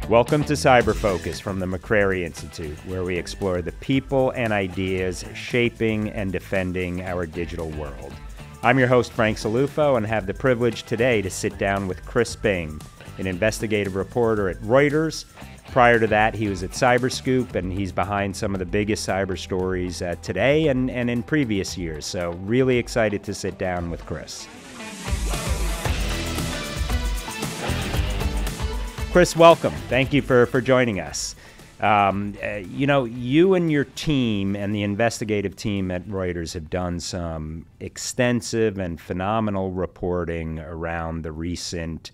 Welcome to Cyber Focus from the McCrary Institute, where we explore the people and ideas shaping and defending our digital world. I'm your host, Frank Salufo, and have the privilege today to sit down with Chris Bing, an investigative reporter at Reuters. Prior to that, he was at Cyberscoop, and he's behind some of the biggest cyber stories today and in previous years. So really excited to sit down with Chris. Chris, welcome. Thank you for joining us. You and your team and the investigative team at Reuters have done some extensive and phenomenal reporting around the recent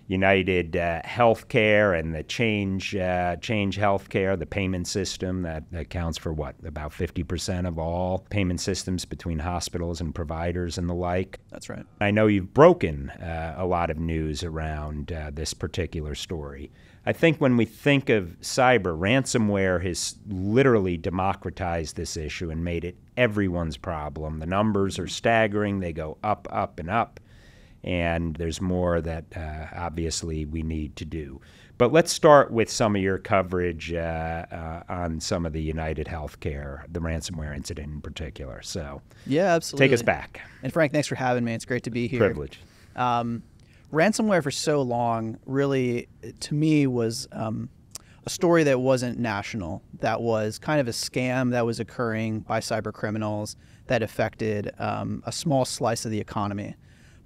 United Healthcare and the Change Healthcare, the payment system that accounts for about 50% of all payment systems between hospitals and providers and the like. That's right. I know you've broken a lot of news around this particular story. I think when we think of cyber, ransomware has literally democratized this issue and made it everyone's problem. The numbers are staggering. They go up, up, and up. And there's more that obviously we need to do. But let's start with some of your coverage on some of the United Healthcare, the ransomware incident in particular. So yeah, absolutely. Take us back. And Frank, thanks for having me. It's great to be here. Privilege. Ransomware for so long really, to me, was a story that wasn't national, that was kind of a scam that was occurring by cyber criminals that affected a small slice of the economy.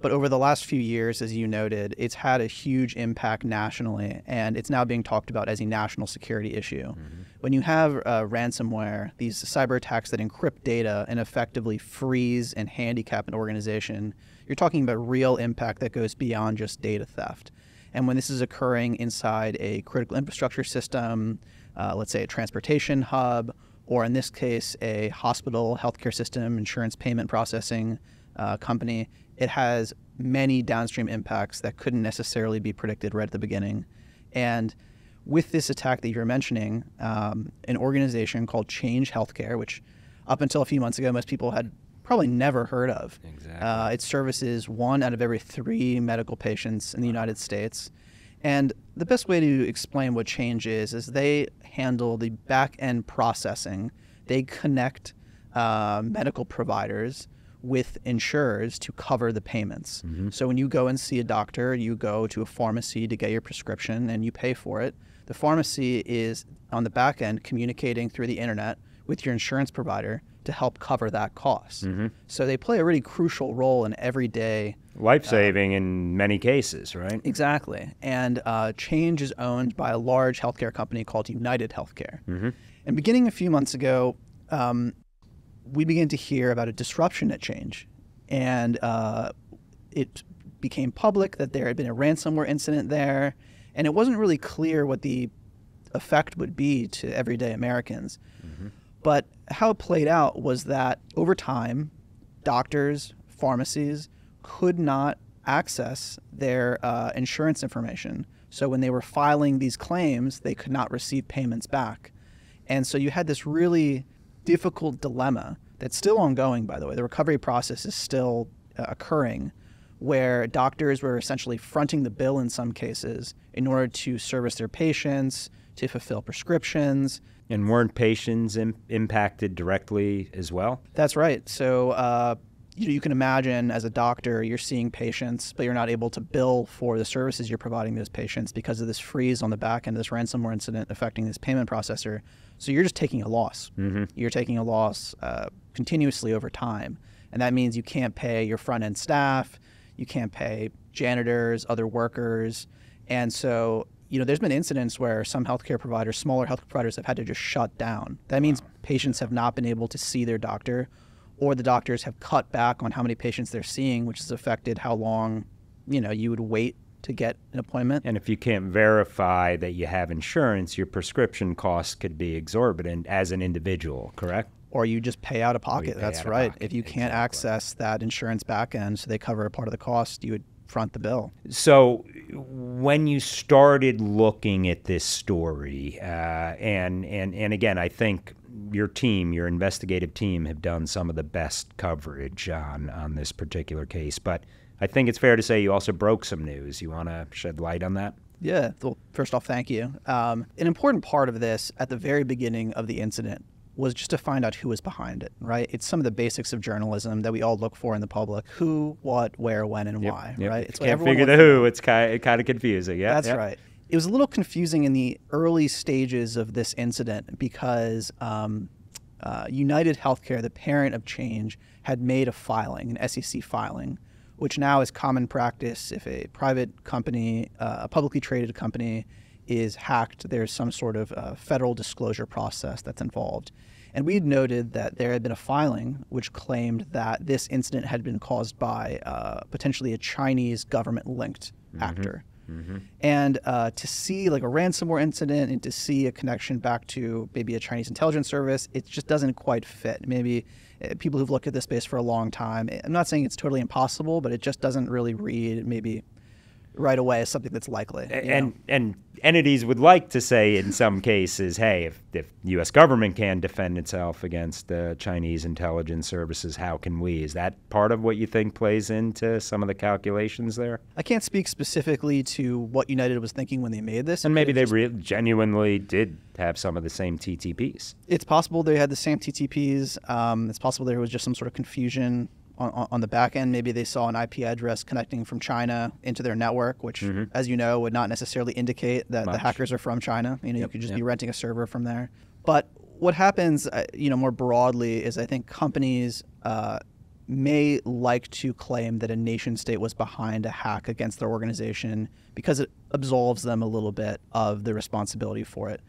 But over the last few years, as you noted, it's had a huge impact nationally, and it's now being talked about as a national security issue. Mm-hmm. When you have ransomware, these cyber attacks that encrypt data and effectively freeze and handicap an organization, you're talking about real impact that goes beyond just data theft. And when this is occurring inside a critical infrastructure system, let's say a transportation hub, or in this case, a hospital, healthcare system, insurance payment processing company, it has many downstream impacts that couldn't necessarily be predicted right at the beginning. And with this attack that you're mentioning, an organization called Change Healthcare, which up until a few months ago, most people had probably never heard of. Exactly. It services 1 out of every 3 medical patients in the United States. And the best way to explain what Change is they handle the back-end processing. They connect medical providers with insurers to cover the payments. Mm-hmm. So when you go and see a doctor, you go to a pharmacy to get your prescription and you pay for it. The pharmacy is on the back end communicating through the internet with your insurance provider to help cover that cost. Mm-hmm. So they play a really crucial role in everyday life-saving in many cases, right? Exactly. And Change is owned by a large healthcare company called United Healthcare. Mm-hmm. And beginning a few months ago, we began to hear about a disruption at Change. And it became public that there had been a ransomware incident there. And it wasn't really clear what the effect would be to everyday Americans. Mm-hmm. But how it played out was that over time, doctors, pharmacies could not access their insurance information. So when they were filing these claims, they could not receive payments back. And so you had this really difficult dilemma that's still ongoing, by the way. The recovery process is still occurring, where doctors were essentially fronting the bill in some cases in order to service their patients, to fulfill prescriptions. And weren't patients impacted directly as well? That's right. So you can imagine as a doctor, you're seeing patients, but you're not able to bill for the services you're providing those patients because of this freeze on the back end of this ransomware incident affecting this payment processor. So you're just taking a loss. Mm-hmm. You're taking a loss continuously over time. And that means you can't pay your front-end staff, you can't pay janitors, other workers. And so, there's been incidents where some healthcare providers, smaller healthcare providers, have had to just shut down. That means patients have not been able to see their doctor, or the doctors have cut back on how many patients they're seeing, which has affected how long, you would wait to get an appointment. And if you can't verify that you have insurance, your prescription costs could be exorbitant as an individual, correct? Or you just pay out of pocket. That's right. If you can't access that insurance back end, so they cover a part of the cost, you would front the bill. So when you started looking at this story, and again, I think your investigative team, have done some of the best coverage on this particular case, but I think it's fair to say you also broke some news. You want to shed light on that? Yeah. Well, first off, thank you. An important part of this at the very beginning of the incident was just to find out who was behind it, right? It's some of the basics of journalism that we all look for in the public: who, what, where, when, and why, right? It's can't figure the who. It's kind of confusing. Yeah, that's right. It was a little confusing in the early stages of this incident because United Healthcare, the parent of Change, had made a filing, an SEC filing, which now is common practice. If a private company, a publicly traded company, is hacked, there's some sort of federal disclosure process that's involved. And we had noted that there had been a filing which claimed that this incident had been caused by potentially a Chinese government-linked actor. And to see like a ransomware incident and to see a connection back to maybe a Chinese intelligence service, it just doesn't quite fit. Maybe people who've looked at this space for a long time, I'm not saying it's totally impossible, but it just doesn't really read maybe right away as something that's likely. And entities would like to say in some cases, hey, if the U.S. government can defend itself against Chinese intelligence services, how can we? Is that part of what you think plays into some of the calculations there? I can't speak specifically to what United was thinking when they made this. And maybe they genuinely did have some of the same TTPs. It's possible they had the same TTPs. It's possible there was just some sort of confusion on the back end. Maybe they saw an IP address connecting from China into their network, which, as you know, would not necessarily indicate that the hackers are from China. You could just be renting a server from there. But what happens, more broadly, is I think companies may like to claim that a nation state was behind a hack against their organization because it absolves them a little bit of the responsibility for it.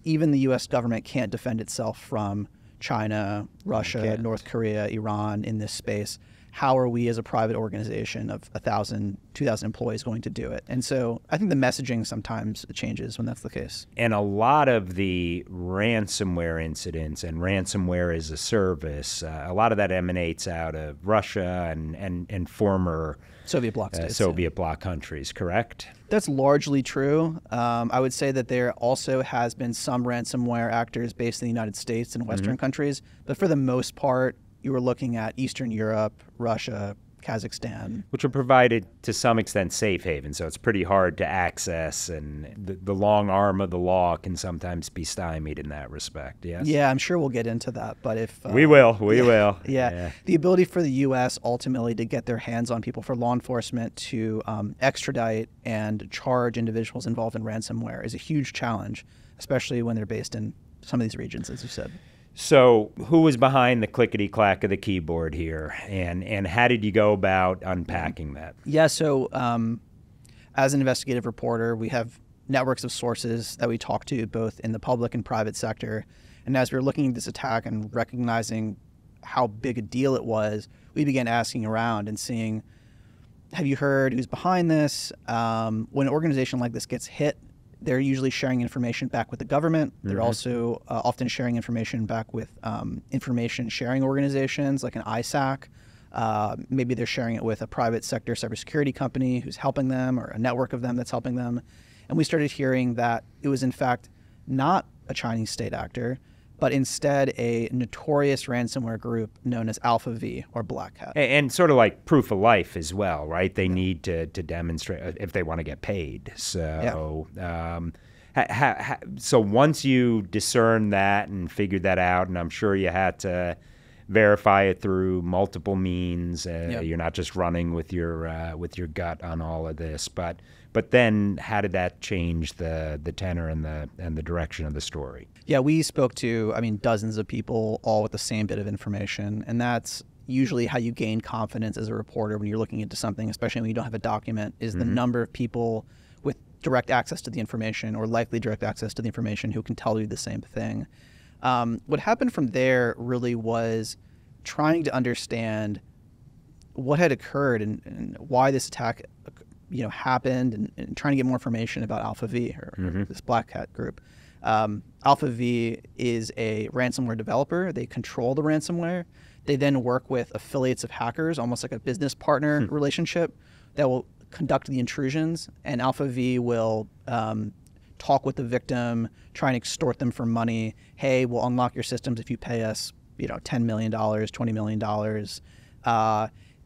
Even the U.S. government can't defend itself from China, Russia, North Korea, Iran in this space. How are we as a private organization of 1,000, 2,000 employees going to do it? And so I think the messaging sometimes changes when that's the case. And a lot of the ransomware incidents and ransomware as a service, a lot of that emanates out of Russia and former Soviet bloc states. Soviet bloc countries, correct? That's largely true. I would say that there also has been some ransomware actors based in the United States and Western countries, but for the most part, you were looking at Eastern Europe, Russia, Kazakhstan. Which are provided to some extent safe haven, so it's pretty hard to access, and the long arm of the law can sometimes be stymied in that respect, yes? Yeah, I'm sure we'll get into that, but if... we will. Yeah. The ability for the U.S. ultimately to get their hands on people, for law enforcement to extradite and charge individuals involved in ransomware is a huge challenge, especially when they're based in some of these regions, as you said. So who was behind the clickety-clack of the keyboard here, and how did you go about unpacking that? Yeah, so as an investigative reporter, we have networks of sources that we talk to both in the public and private sector. And as we were looking at this attack and recognizing how big a deal it was, we began asking around and seeing, have you heard who's behind this? When an organization like this gets hit, they're usually sharing information back with the government. They're also often sharing information back with information sharing organizations like an ISAC. Maybe they're sharing it with a private sector cybersecurity company who's helping them, or a network of them that's helping them. And we started hearing that it was in fact not a Chinese state actor, but instead a notorious ransomware group known as Alpha V, or Black Hat. And sort of like proof of life as well, right? They need to demonstrate if they want to get paid. So, so once you discern that and figured that out, and I'm sure you had to verify it through multiple means. You're not just running with your gut on all of this, but then how did that change the tenor and the direction of the story? Yeah, we spoke to, dozens of people, all with the same bit of information, and that's usually how you gain confidence as a reporter when you're looking into something, especially when you don't have a document, is the number of people with direct access to the information, or likely direct access to the information, who can tell you the same thing. What happened from there really was trying to understand what had occurred and why this attack happened, and trying to get more information about Alpha V, or this Black Hat group. Alpha V is a ransomware developer. They control the ransomware. They then work with affiliates of hackers, almost like a business partner relationship, that will conduct the intrusions, and Alpha V will talk with the victim, try and extort them for money. Hey, we'll unlock your systems if you pay us, $10 million, $20 million.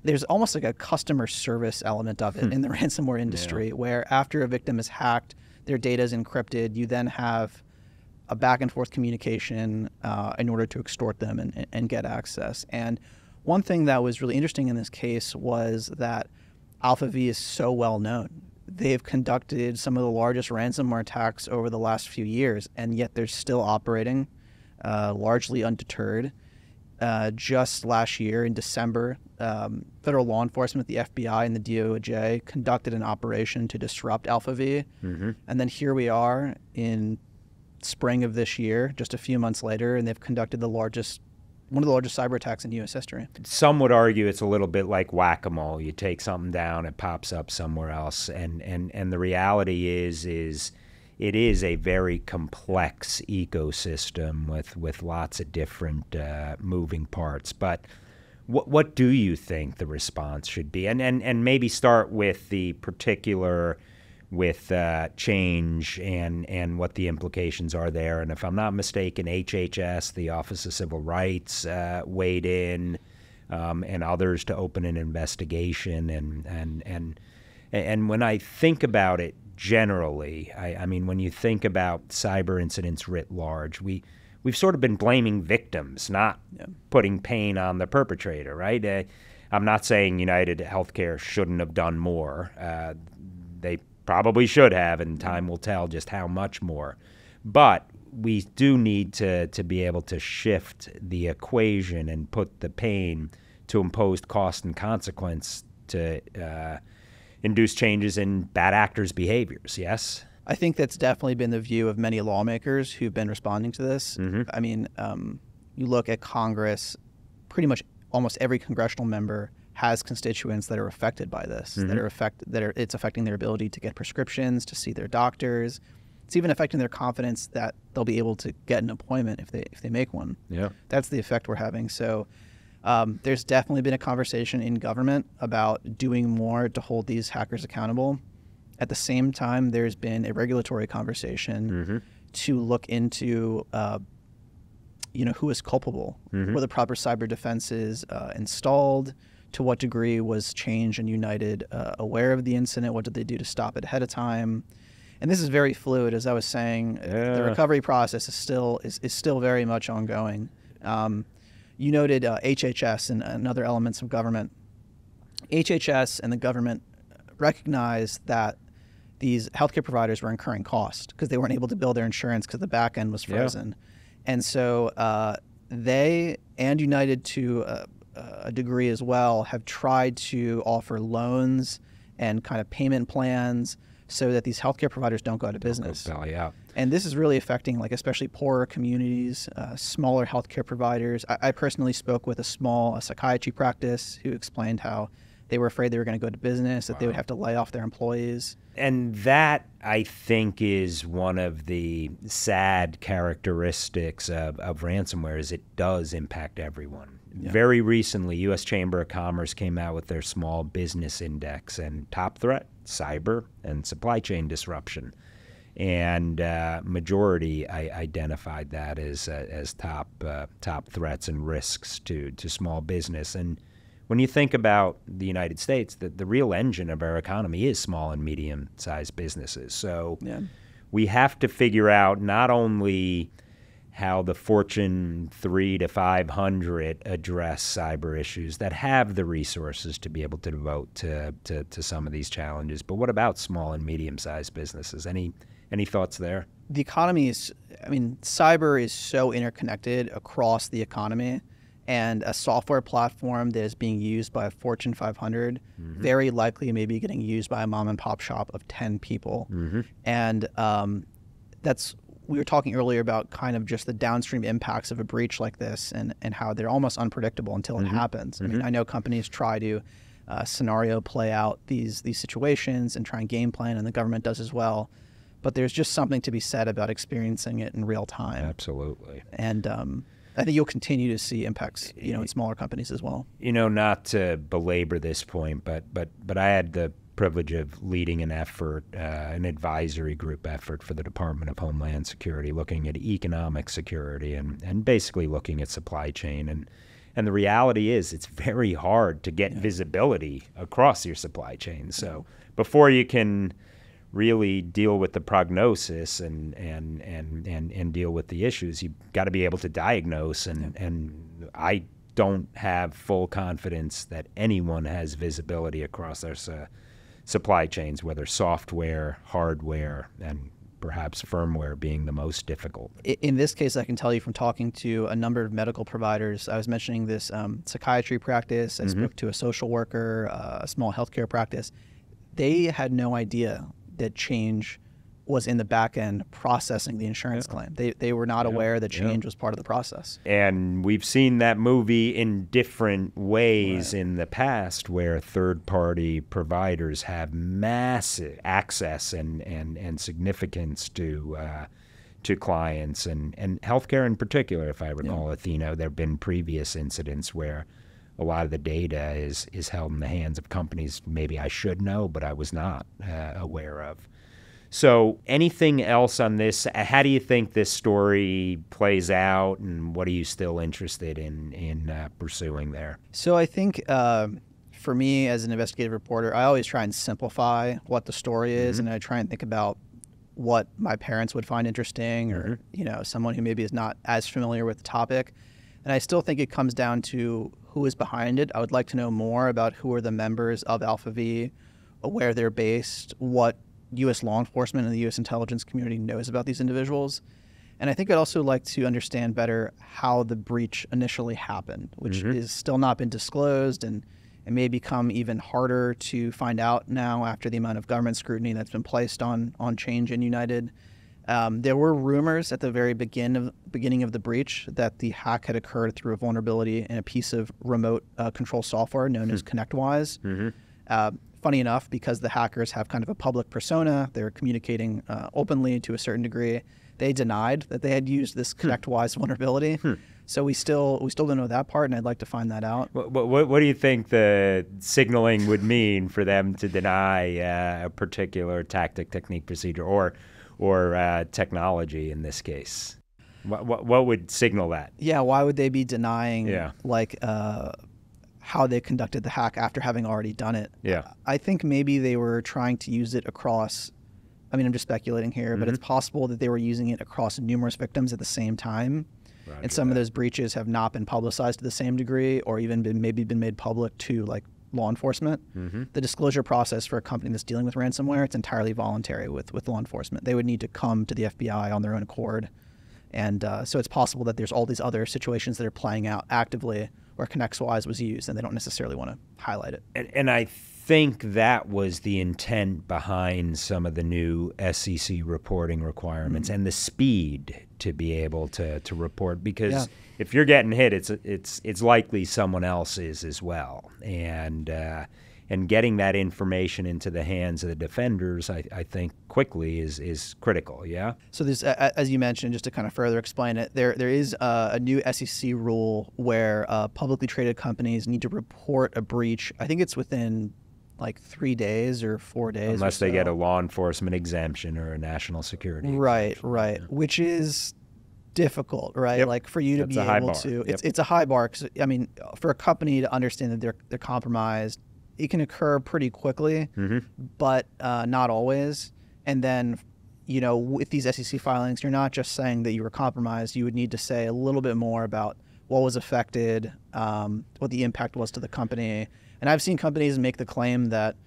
there's almost like a customer service element of it in the ransomware industry, where after a victim is hacked, their data is encrypted. You then have a back and forth communication in order to extort them and get access. And one thing that was really interesting in this case was that AlphaV is so well known. They've conducted some of the largest ransomware attacks over the last few years, and yet they're still operating largely undeterred. Just last year in December, federal law enforcement, the FBI and the DOJ, conducted an operation to disrupt AlphaV. And then here we are in spring of this year, just a few months later, and they've conducted one of the largest cyber attacks in U.S. history. Some would argue it's a little bit like whack-a-mole. You take something down, it pops up somewhere else. And the reality is it is a very complex ecosystem with lots of different moving parts. But what do you think the response should be? And maybe start with the particular with change and what the implications are there. And if I'm not mistaken, HHS, the Office of Civil Rights, weighed in, and others to open an investigation. And when I think about it generally, I mean, when you think about cyber incidents writ large, we've sort of been blaming victims, not putting pain on the perpetrator, right? I'm not saying United Healthcare shouldn't have done more. They probably should have, and time will tell just how much more. But we do need to be able to shift the equation and put the pain to imposed cost and consequence to induce changes in bad actors' behaviors, yes? I think that's definitely been the view of many lawmakers who've been responding to this. I mean, you look at Congress, pretty much almost every congressional member has constituents that are affected by this, it's affecting their ability to get prescriptions, to see their doctors. It's even affecting their confidence that they'll be able to get an appointment if they make one. Yeah. That's the effect we're having. So there's definitely been a conversation in government about doing more to hold these hackers accountable. At the same time, there's been a regulatory conversation to look into who is culpable. Were the proper cyber defenses installed? To what degree was Change and United aware of the incident? What did they do to stop it ahead of time? And this is very fluid, as I was saying. The recovery process is still very much ongoing. You noted HHS and other elements of government. HHS and the government recognized that these healthcare providers were incurring cost because they weren't able to bill their insurance because the back end was frozen. And so they and United to a degree as well have tried to offer loans and kind of payment plans so that these healthcare providers don't go out of business. And this is really affecting, like, especially poorer communities, smaller healthcare providers. I personally spoke with a small psychiatry practice who explained how they were afraid they were going to go to business, that they would have to lay off their employees. And that, I think, is one of the sad characteristics of ransomware is it does impact everyone. Very recently, U.S. Chamber of Commerce came out with their Small Business Index, and top threat, cyber and supply chain disruption. And majority identified that as top threats and risks to small business. And when you think about the United States, the real engine of our economy is small and medium-sized businesses. So we have to figure out not only how the Fortune 3 to 500 address cyber issues that have the resources to be able to devote to some of these challenges, but what about small and medium-sized businesses? Any thoughts there? The economy cyber is so interconnected across the economy, and a software platform that is being used by a Fortune 500 very likely may be getting used by a mom and pop shop of 10 people. And we were talking earlier about kind of just the downstream impacts of a breach like this and how they're almost unpredictable until it happens. I mean, I know companies try to scenario play out these situations and try and game plan, and the government does as well. But there's just something to be said about experiencing it in real time. Absolutely. And I think you'll continue to see impacts, in smaller companies as well. Not to belabor this point, but I had the privilege of leading an effort, an advisory group effort for the Department of Homeland Security, looking at economic security and basically looking at supply chain. And the reality is it's very hard to get visibility across your supply chain. So before you can really deal with the prognosis and deal with the issues, you've got to be able to diagnose. And I don't have full confidence that anyone has visibility across their supply chains, whether software, hardware, and perhaps firmware being the most difficult. In this case, I can tell you from talking to a number of medical providers, I was mentioning this psychiatry practice, I spoke to a social worker, a small healthcare practice. They had no idea that Change was in the back end processing the insurance claim. They were not aware that Change was part of the process. And we've seen that movie in different ways in the past, where third-party providers have massive access and significance to clients and healthcare in particular. If I recall, Athena, there have been previous incidents where a lot of the data is held in the hands of companies maybe I should know, but I was not aware of. So anything else on this? How do you think this story plays out, and what are you still interested in pursuing there? So I think for me as an investigative reporter, I always try and simplify what the story is, and I try and think about what my parents would find interesting, or someone who maybe is not as familiar with the topic. And I still think it comes down to who is behind it. I would like to know more about who are the members of Alpha V, where they're based, what U.S. law enforcement and the U.S. intelligence community knows about these individuals. And I think I'd also like to understand better how the breach initially happened, which is still not been disclosed, and it may become even harder to find out now after the amount of government scrutiny that's been placed on Change and United. There were rumors at the very beginning of the breach that the hack had occurred through a vulnerability in a piece of remote control software known as ConnectWise. Funny enough, because the hackers have kind of a public persona, they're communicating openly to a certain degree. They denied that they had used this ConnectWise vulnerability. So we still don't know that part, and I'd like to find that out. What do you think the signaling would mean for them to deny a particular tactic, technique, procedure, or technology in this case? What would signal that? Yeah, why would they be denying how they conducted the hack after having already done it? Yeah, I think maybe they were trying to use it across, I mean, I'm just speculating here, but it's possible that they were using it across numerous victims at the same time. And some of those breaches have not been publicized to the same degree, or even been made public to like law enforcement. The disclosure process for a company that's dealing with ransomware, it's entirely voluntary with law enforcement. They would need to come to the FBI on their own accord. And so it's possible that there's all these other situations that are playing out actively where ConnectWise was used, and they don't necessarily want to highlight it. And I think that was the intent behind some of the new SEC reporting requirements and the speed to be able to report, because if you're getting hit, it's likely someone else is as well. And getting that information into the hands of the defenders, I think, quickly is critical, yeah? So there's, as you mentioned, just to kind of further explain it, there is a new SEC rule where publicly traded companies need to report a breach. I think it's within like 3 days or 4 days. Unless they get a law enforcement exemption or a national security exemption. Right, which is difficult, right? Like for you to be able to, it's a high bar. 'Cause, I mean, for a company to understand that they're compromised, it can occur pretty quickly, but not always. And then, with these SEC filings, you're not just saying that you were compromised. You would need to say a little bit more about what was affected, what the impact was to the company. And I've seen companies make the claim that,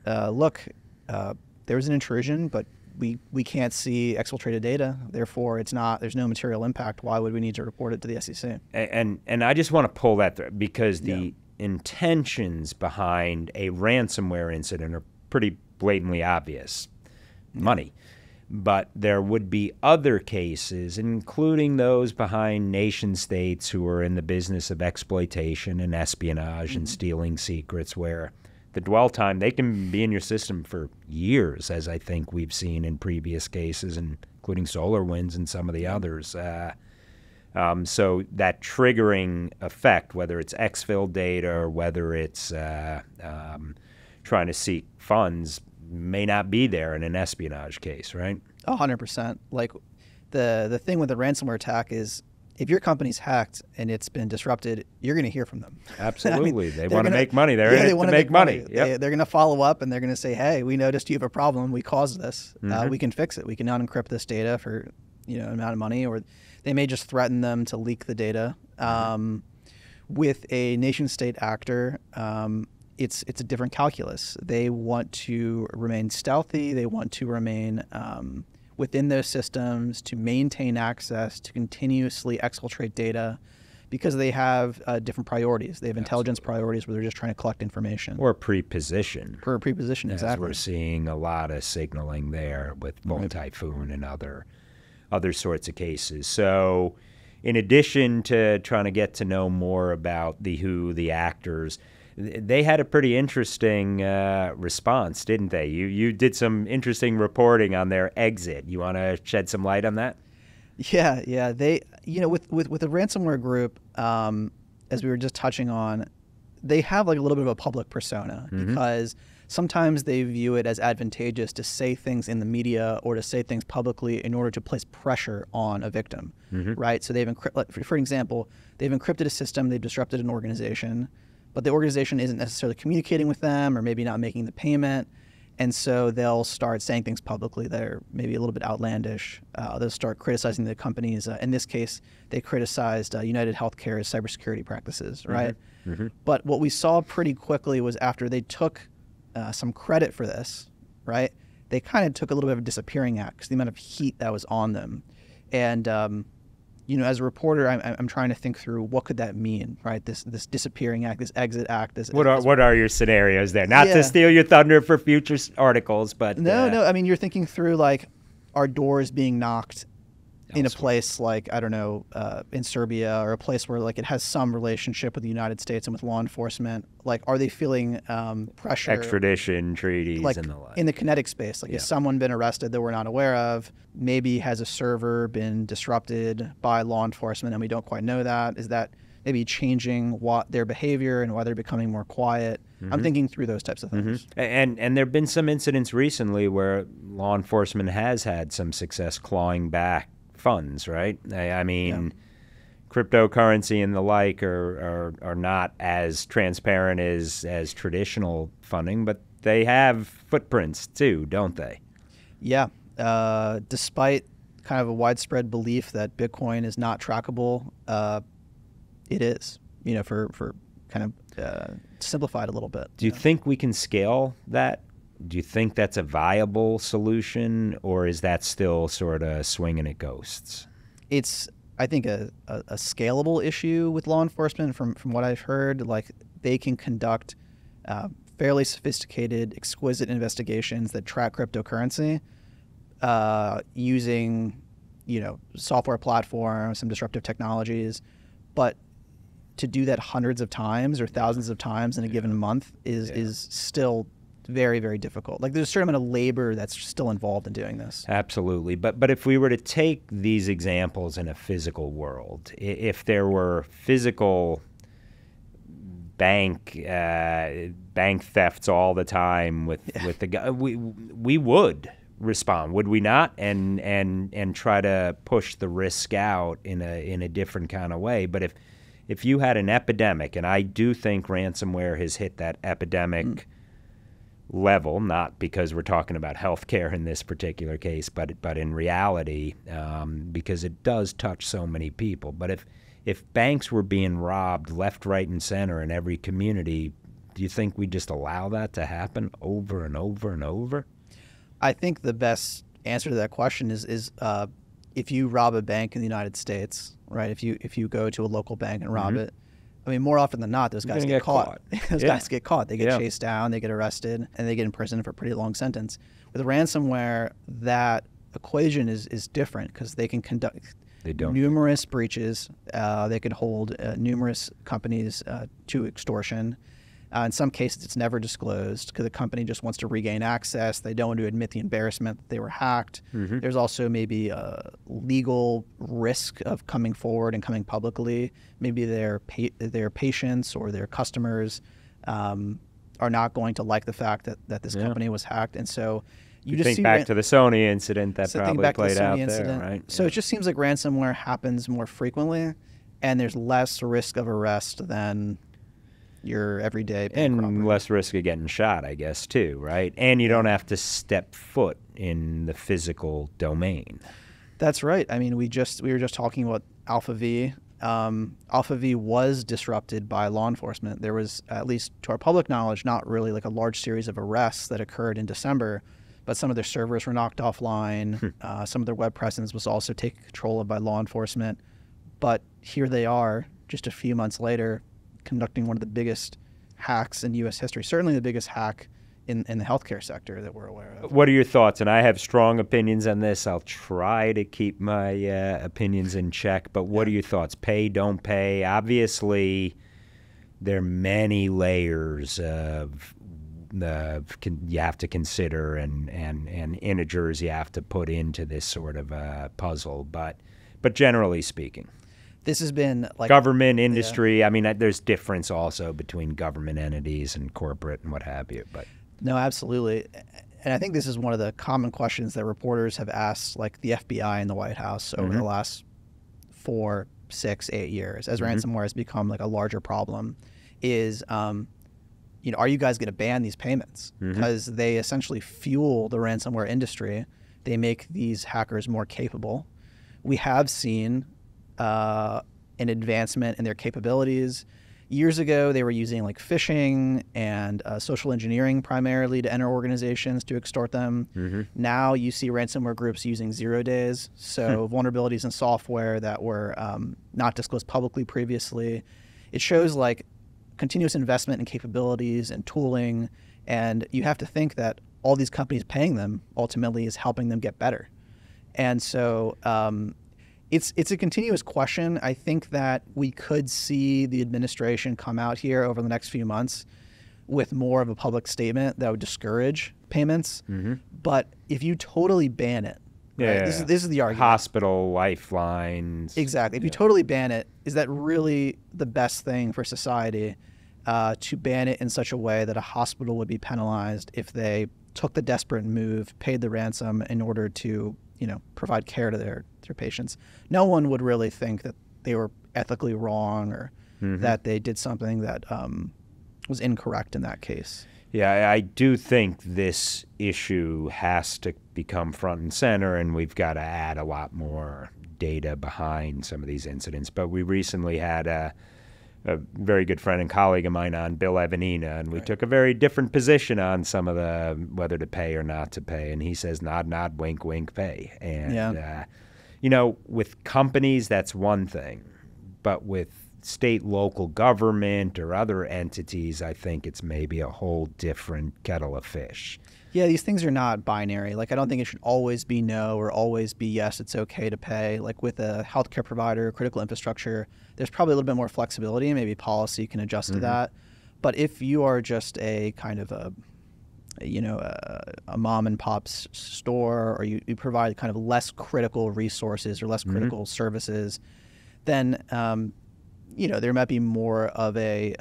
look, there was an intrusion, but we can't see exfiltrated data. Therefore, there's no material impact. Why would we need to report it to the SEC? And I just want to pull that through, because the intentions behind a ransomware incident are pretty blatantly obvious. Money. But there would be other cases, including those behind nation states who are in the business of exploitation and espionage and stealing secrets, where the dwell time, they can be in your system for years, as I think we've seen in previous cases, including SolarWinds and some of the others. So that triggering effect, whether it's exfil data or whether it's trying to seek funds, may not be there in an espionage case, right? 100%. Like the thing with the ransomware attack is if your company's hacked and it's been disrupted, you're going to hear from them. Absolutely. They want to make money. They're in it to make money. Yep. They're going to follow up and they're going to say, hey, we noticed you have a problem. We caused this. We can fix it. We can unencrypt this data for an amount of money, or they may just threaten them to leak the data. With a nation state actor, it's a different calculus. They want to remain stealthy. They want to remain within those systems, to maintain access, to continuously exfiltrate data, because they have different priorities. They have intelligence priorities where they're just trying to collect information. Or preposition. For a preposition, exactly. We're seeing a lot of signaling there with Volt Typhoon and other sorts of cases. So in addition to trying to get to know more about the actors, they had a pretty interesting response, didn't they? You did some interesting reporting on their exit. You want to shed some light on that? Yeah. They, with the ransomware group, as we were just touching on, they have like a little bit of a public persona because sometimes they view it as advantageous to say things in the media or to say things publicly in order to place pressure on a victim, right? So they've for example, they've encrypted a system, they've disrupted an organization, but the organization isn't necessarily communicating with them or maybe not making the payment. And so they'll start saying things publicly that are maybe a little bit outlandish. They'll start criticizing the companies. In this case, they criticized United Healthcare's cybersecurity practices, right? But what we saw pretty quickly was after they took some credit for this, right, they kind of took a little bit of a disappearing act because the amount of heat that was on them. And as a reporter, I'm trying to think through what could that mean, right? This disappearing act, this exit act. What are your scenarios there? Not to steal your thunder for future articles, but no. I mean, you're thinking through like, are doors being knocked in a place like, I don't know, in Serbia, or a place where like it has some relationship with the United States and with law enforcement? Like, are they feeling pressure? Extradition treaties like, and the like. In the kinetic space, like, has someone been arrested that we're not aware of? Maybe has a server been disrupted by law enforcement and we don't quite know that? Is that maybe changing what their behavior and why they're becoming more quiet? I'm thinking through those types of things. And there have been some incidents recently where law enforcement has had some success clawing back funds, right? I mean, cryptocurrency and the like are not as transparent as traditional funding, but they have footprints too, don't they? Yeah. Despite kind of a widespread belief that Bitcoin is not trackable, it is, for kind of simplified a little bit. Do you think we can scale that? Do you think that's a viable solution, or is that still sort of swinging at ghosts? It's, I think, a scalable issue with law enforcement. From what I've heard, like, they can conduct fairly sophisticated, exquisite investigations that track cryptocurrency using, software platforms, some disruptive technologies. But to do that hundreds of times or thousands of times in a given month is still very, very difficult. Like, there's a certain amount of labor that's still involved in doing this. Absolutely. But if we were to take these examples in a physical world, if there were physical bank thefts all the time with the guy, we would respond, would we not? And try to push the risk out in a different kind of way. But if you had an epidemic, and I do think ransomware has hit that epidemic level, not because we're talking about healthcare in this particular case, but in reality, because it does touch so many people. But if banks were being robbed left, right, and center in every community, do you think we just allow that to happen over and over and over? I think the best answer to that question is if you rob a bank in the United States, right? If you go to a local bank and rob it, I mean, more often than not, those guys get caught. Those guys get caught. They get chased down, they get arrested, and they get imprisoned for a pretty long sentence. With ransomware, that equation is different because they can conduct numerous breaches. They can hold numerous companies to extortion. In some cases, it's never disclosed because the company just wants to regain access. They don't want to admit the embarrassment that they were hacked. There's also maybe a legal risk of coming forward and coming publicly. Maybe their patients or their customers are not going to like the fact that this company was hacked. And so You think back to the Sony incident that probably played out there, right? So it just seems like ransomware happens more frequently, and there's less risk of arrest than your everyday bank robbery. And less risk of getting shot, I guess, too, right? And you don't have to step foot in the physical domain. That's right. I mean, we were just talking about Alpha V. Alpha V was disrupted by law enforcement. There was, at least to our public knowledge, not really like a large series of arrests that occurred in December, but some of their servers were knocked offline. Some of their web presence was also taken control of by law enforcement. But here they are, just a few months later, conducting one of the biggest hacks in U.S. history, certainly the biggest hack in the healthcare sector that we're aware of. What are your thoughts? And I have strong opinions on this. I'll try to keep my opinions in check. But what are your thoughts? Pay, don't pay? Obviously, there are many layers of you have to consider and integers you have to put into this sort of puzzle. But generally speaking, this has been like government, industry. Yeah. I mean, there's difference also between government entities and corporate and what have you. But no, absolutely. And I think this is one of the common questions that reporters have asked, like the FBI and the White House over the last 4, 6, 8 years, as ransomware has become like a larger problem, is, are you guys going to ban these payments? Because they essentially fuel the ransomware industry. They make these hackers more capable. We have seen an advancement in their capabilities. Years ago, they were using like phishing and social engineering primarily to enter organizations to extort them. Now you see ransomware groups using 0 days, so vulnerabilities in software that were not disclosed publicly previously. It shows like continuous investment in capabilities and tooling, and you have to think that all these companies paying them ultimately is helping them get better. And so it's a continuous question. I think that we could see the administration come out here over the next few months with more of a public statement that would discourage payments. But if you totally ban it, right, this is the argument. Hospital, lifelines. Exactly. If you totally ban it, is that really the best thing for society, to ban it in such a way that a hospital would be penalized if they took the desperate move, paid the ransom in order to provide care to their patients? No one would really think that they were ethically wrong or that they did something that was incorrect in that case. Yeah, I do think this issue has to become front and center, and we've got to add a lot more data behind some of these incidents. But we recently had a very good friend and colleague of mine on, Bill Evanina, and we took a very different position on some of the whether to pay or not to pay. And he says, nod, nod, wink, wink, pay. And, with companies, that's one thing. But with state, local government or other entities, I think it's maybe a whole different kettle of fish. Yeah, these things are not binary. Like, I don't think it should always be no or always be yes, it's okay to pay. Like with a healthcare provider, critical infrastructure, there's probably a little bit more flexibility, and maybe policy can adjust to that. But if you are just a kind of a mom and pop store, or you provide kind of less critical resources or less critical services, then there might be more of a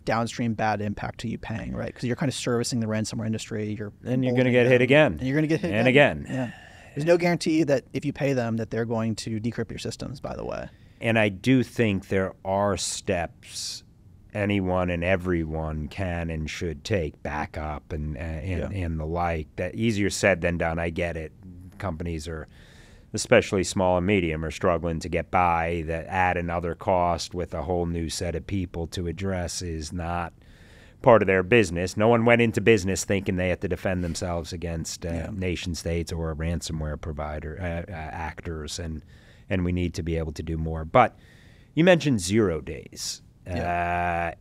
downstream bad impact to you paying, right? Because you're kind of servicing the ransomware industry. And you're going to get hit again. And you're going to get hit and again. Yeah. There's no guarantee that if you pay them that they're going to decrypt your systems, by the way. And I do think there are steps anyone and everyone can and should take, backup and the like. That easier said than done. I get it. Companies are, especially small and medium, are struggling to get by. That add another cost with a whole new set of people to address is not part of their business. No one went into business thinking they had to defend themselves against nation states or ransomware provider actors, and we need to be able to do more. But you mentioned 0 days. And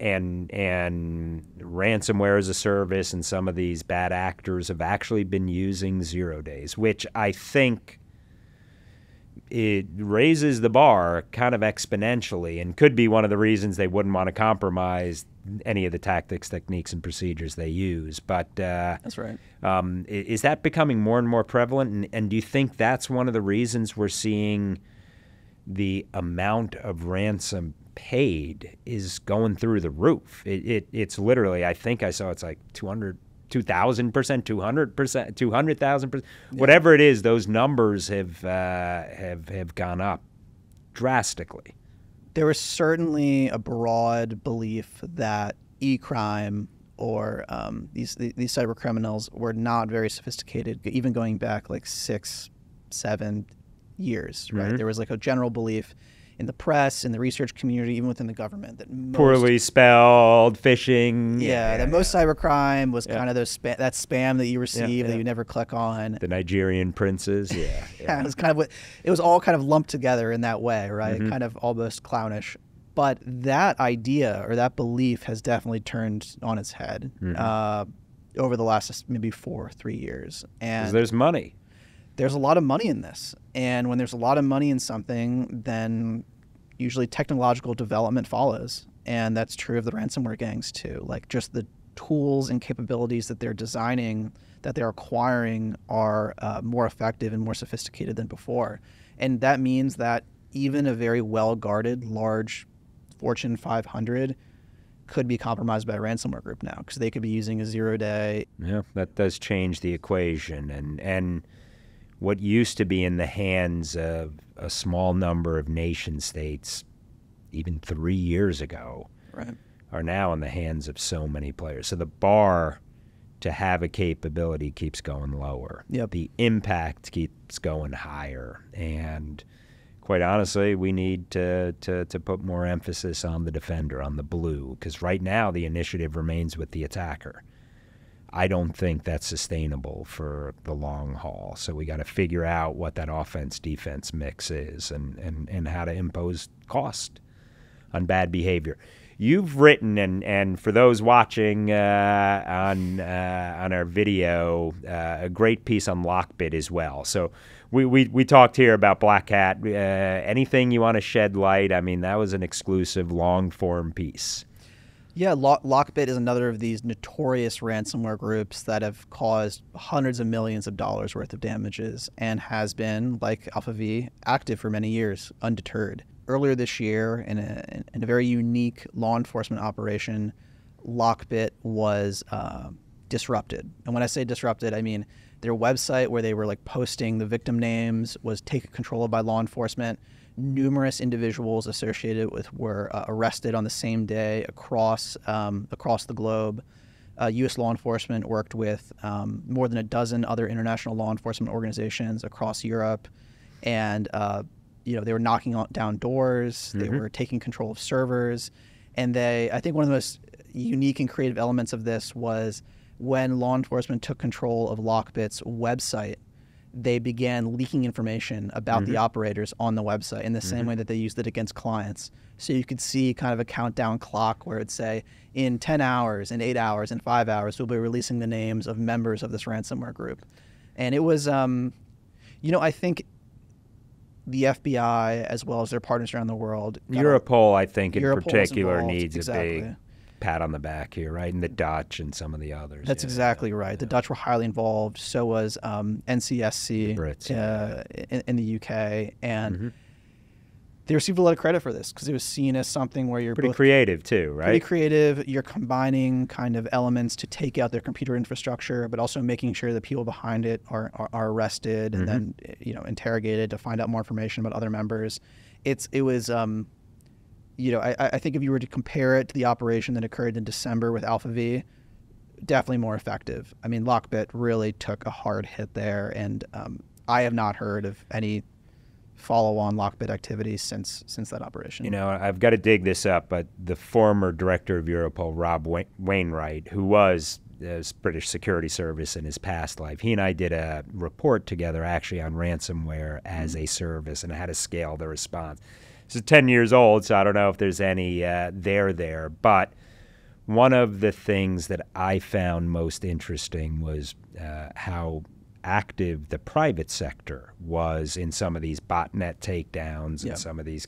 ransomware as a service, and some of these bad actors have actually been using 0 days, which I think it raises the bar kind of exponentially, and could be one of the reasons they wouldn't want to compromise any of the tactics, techniques, and procedures they use. But that's right. Is that becoming more and more prevalent? And do you think that's one of the reasons we're seeing the amount of ransom paid is going through the roof? It's literally, I think I saw it's like $200 2,000%, 200%, 200,000%, whatever it is. Those numbers have gone up drastically. There was certainly a broad belief that e-crime or these cyber criminals were not very sophisticated, even going back like 6-7 years, right? There was like a general belief in the press, in the research community, even within the government, that most, poorly spelled, phishing. That most cybercrime was kind of that spam that you receive that you never click on. The Nigerian princes, It was kind of it was all kind of lumped together in that way, right? Kind of almost clownish. But that idea or that belief has definitely turned on its head over the last maybe 3 years. And there's money. There's a lot of money in this. And when there's a lot of money in something, then usually technological development follows. And that's true of the ransomware gangs too. Like just the tools and capabilities that they're designing, that they're acquiring are more effective and more sophisticated than before. And that means that even a very well-guarded, large Fortune 500 could be compromised by a ransomware group now because they could be using a zero-day. Yeah, that does change the equation. And what used to be in the hands of a small number of nation states even 3 years ago are now in the hands of so many players. So the bar to have a capability keeps going lower. The impact keeps going higher. And quite honestly, we need to put more emphasis on the defender, on the blue, because right now the initiative remains with the attacker. I don't think that's sustainable for the long haul. So we got to figure out what that offense-defense mix is and how to impose cost on bad behavior. You've written, and for those watching on our video, a great piece on Lockbit as well. So we talked here about Black Hat. Anything you want to shed light? I mean, that was an exclusive long-form piece. Yeah, Lockbit is another of these notorious ransomware groups that have caused hundreds of millions of dollars worth of damages and has been, like Alpha V, active for many years, undeterred. Earlier this year, in a very unique law enforcement operation, Lockbit was disrupted. And when I say disrupted, I mean their website where they were like posting the victim names was taken control of by law enforcement. Numerous individuals associated with were arrested on the same day across the globe. U.S. law enforcement worked with more than a dozen other international law enforcement organizations across Europe, and they were knocking down doors. They were taking control of servers, and I think one of the most unique and creative elements of this was when law enforcement took control of Lockbit's website. They began leaking information about the operators on the website in the same way that they used it against clients. So you could see kind of a countdown clock where it'd say, in 10 hours, in 8 hours, in 5 hours, we'll be releasing the names of members of this ransomware group. And it was, I think the FBI, as well as their partners around the world. Europol, I think, in Europol particular, needs a big pat on the back here, right? And the Dutch and some of the others. That's exactly right. The Dutch were highly involved. So was NCSC, the Brits, in the UK. And they received a lot of credit for this because it was seen as something where you're pretty creative too, right? Pretty creative. You're combining kind of elements to take out their computer infrastructure, but also making sure the people behind it are arrested and then interrogated to find out more information about other members. It was. I think if you were to compare it to the operation that occurred in December with Alpha V, definitely more effective. I mean, Lockbit really took a hard hit there, and I have not heard of any follow-on Lockbit activities since that operation. I've got to dig this up, but the former director of Europol, Rob Wainwright, who was the British Security Service in his past life, he and I did a report together actually on ransomware as a service and how to scale the response. It's 10 years old, so I don't know if there's any there. But one of the things that I found most interesting was how active the private sector was in some of these botnet takedowns and some of these.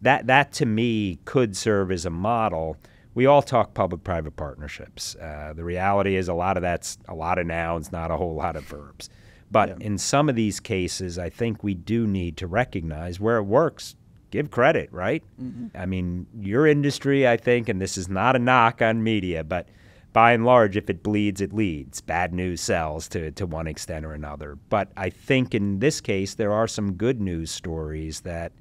That to me could serve as a model. We all talk public-private partnerships. The reality is a lot of that's a lot of nouns, not a whole lot of verbs. But in some of these cases, I think we do need to recognize where it works. Give credit, right? I mean, your industry, I think, and this is not a knock on media, but by and large, if it bleeds, it leads. Bad news sells to one extent or another. But I think in this case, there are some good news stories that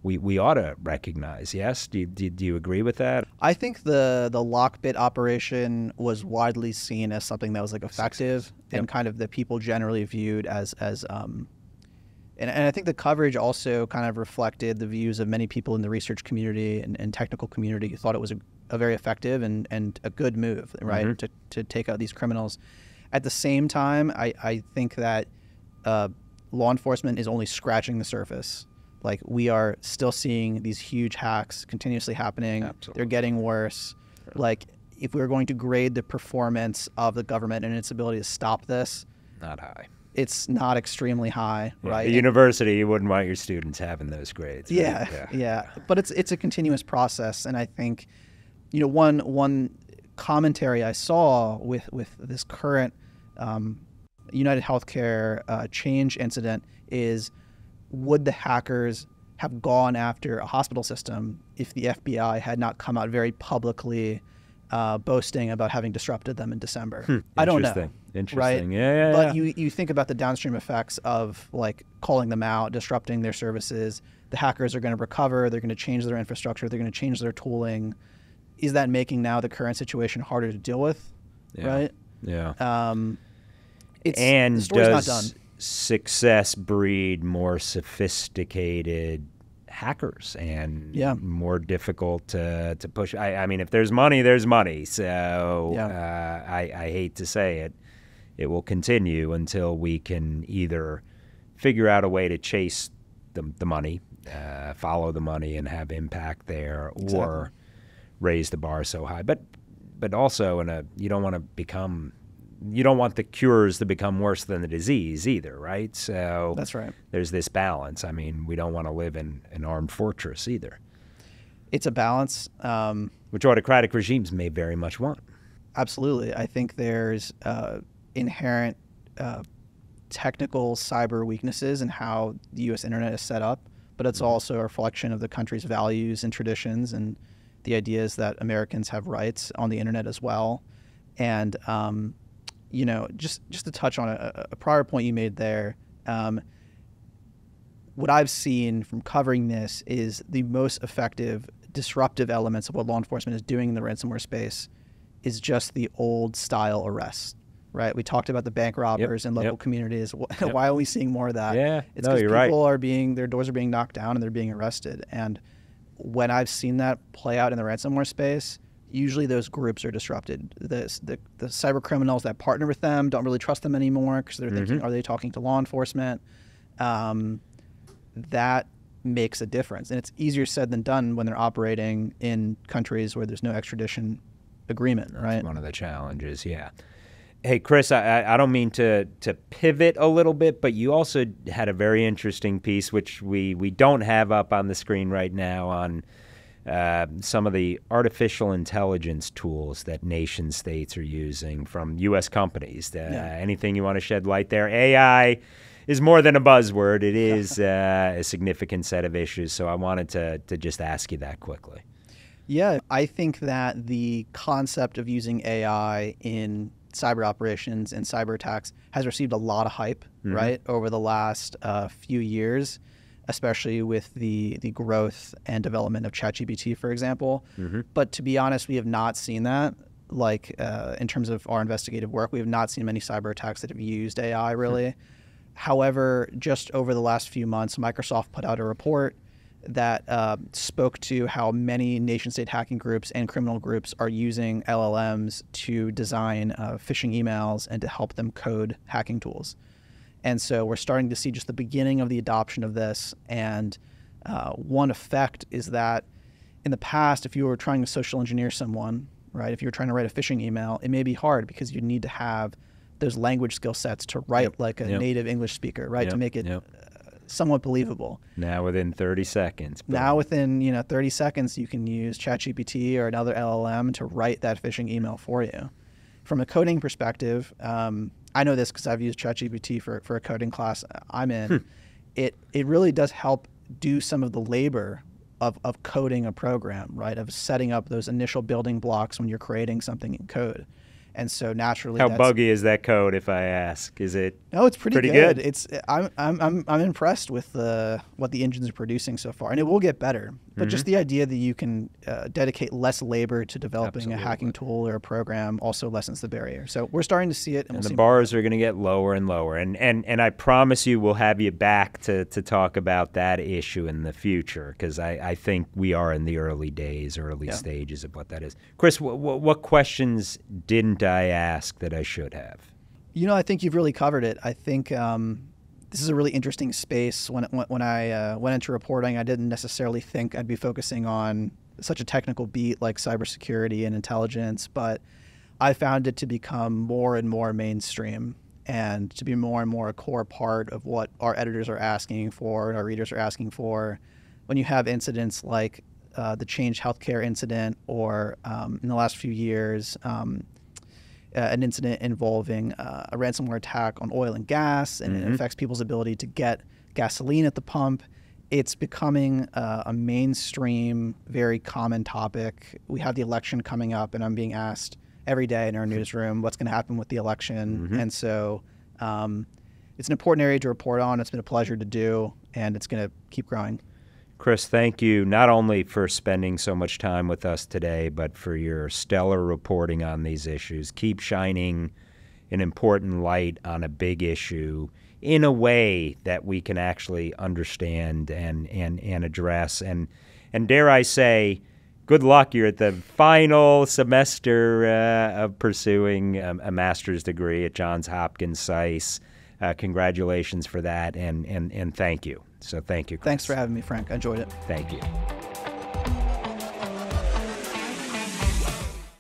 we ought to recognize. Yes? Do you agree with that? I think the Lockbit operation was widely seen as something that was like effective and kind of that people generally viewed as and I think the coverage also kind of reflected the views of many people in the research community and technical community who thought it was a very effective and a good move, right, to take out these criminals. At the same time, I think that law enforcement is only scratching the surface. Like, we are still seeing these huge hacks continuously happening. Absolutely. They're getting worse. Like, if we were going to grade the performance of the government and its ability to stop this, not high. It's not extremely high, right? The university, you wouldn't want your students having those grades. Right? Yeah. But it's a continuous process, and I think, one commentary I saw with this current United Healthcare Change incident is, would the hackers have gone after a hospital system if the FBI had not come out very publicly boasting about having disrupted them in December? I don't know. Interesting. Right? Yeah. But you think about the downstream effects of like calling them out, disrupting their services. The hackers are going to recover. They're going to change their infrastructure. They're going to change their tooling. Is that making now the current situation harder to deal with? Yeah. Right? Yeah. The story's not done. Success breed more sophisticated hackers and more difficult to push? I mean, if there's money, there's money. So I hate to say it. It will continue until we can either figure out a way to chase the money, follow the money and have impact there, or raise the bar so high. But also you don't want the cures to become worse than the disease either, right? So that's right. There's this balance. I mean, we don't want to live in an armed fortress either. It's a balance. Which autocratic regimes may very much want. Absolutely. I think there's inherent technical cyber weaknesses in how the U.S. internet is set up, but it's also a reflection of the country's values and traditions and the ideas that Americans have rights on the internet as well. And just to touch on a prior point you made there, what I've seen from covering this is the most effective disruptive elements of what law enforcement is doing in the ransomware space is just the old style arrests, right? We talked about the bank robbers in local communities. Why are we seeing more of that? Yeah, it's because people are their doors are being knocked down and they're being arrested. And when I've seen that play out in the ransomware space, usually those groups are disrupted. The cyber criminals that partner with them don't really trust them anymore because they're thinking, are they talking to law enforcement? That makes a difference. And it's easier said than done when they're operating in countries where there's no extradition agreement, right? That's one of the challenges, yeah. Hey, Chris, I don't mean to pivot a little bit, but you also had a very interesting piece, which we don't have up on the screen right now, on some of the artificial intelligence tools that nation states are using from U.S. companies. Anything you want to shed light there? AI is more than a buzzword. It is a significant set of issues, so I wanted to just ask you that quickly. Yeah, I think that the concept of using AI in cyber operations and cyber attacks has received a lot of hype, right, over the last few years, especially with the growth and development of ChatGPT, for example. But to be honest, we have not seen that. Like in terms of our investigative work, we have not seen many cyber attacks that have used AI, really. However, just over the last few months, Microsoft put out a report that spoke to how many nation-state hacking groups and criminal groups are using LLMs to design phishing emails and to help them code hacking tools. And so we're starting to see just the beginning of the adoption of this. And one effect is that in the past, if you were trying to social engineer someone, right, if you were trying to write a phishing email, it may be hard because you need to have those language skill sets to write like a native English speaker, right, to make it somewhat believable. Now within 30 seconds. Now within 30 seconds, you can use ChatGPT or another LLM to write that phishing email for you. From a coding perspective, I know this because I've used ChatGPT for a coding class I'm in. It really does help do some of the labor of coding a program, right, of setting up those initial building blocks when you're creating something in code. And so naturally, how buggy is that code, if I ask? Is it? No, it's pretty good. It's I'm impressed with what the engines are producing so far, and it will get better. But just the idea that you can dedicate less labor to developing a hacking tool or a program also lessens the barrier. So we're starting to see it, and the bars are going to get lower and lower. And I promise you, we'll have you back to talk about that issue in the future, because I think we are in the early stages of what that is. Chris, what questions didn't I ask that I should have? I think you've really covered it. I think this is a really interesting space. When I went into reporting, I didn't necessarily think I'd be focusing on such a technical beat like cybersecurity and intelligence, but I found it to become more and more mainstream and to be more and more a core part of what our editors are asking for and our readers are asking for. When you have incidents like the Change Healthcare incident, or in the last few years, an incident involving a ransomware attack on oil and gas, and it affects people's ability to get gasoline at the pump. It's becoming a mainstream, very common topic. We have the election coming up, and I'm being asked every day in our newsroom what's going to happen with the election. And so it's an important area to report on. It's been a pleasure to do, and it's going to keep growing. Chris, thank you not only for spending so much time with us today, but for your stellar reporting on these issues. Keep shining an important light on a big issue in a way that we can actually understand and address. And dare I say, good luck. You're at the final semester of pursuing a master's degree at Johns Hopkins SAIS. Congratulations for that, and thank you. So thank you, Chris. Thanks for having me, Frank. I enjoyed it. Thank you.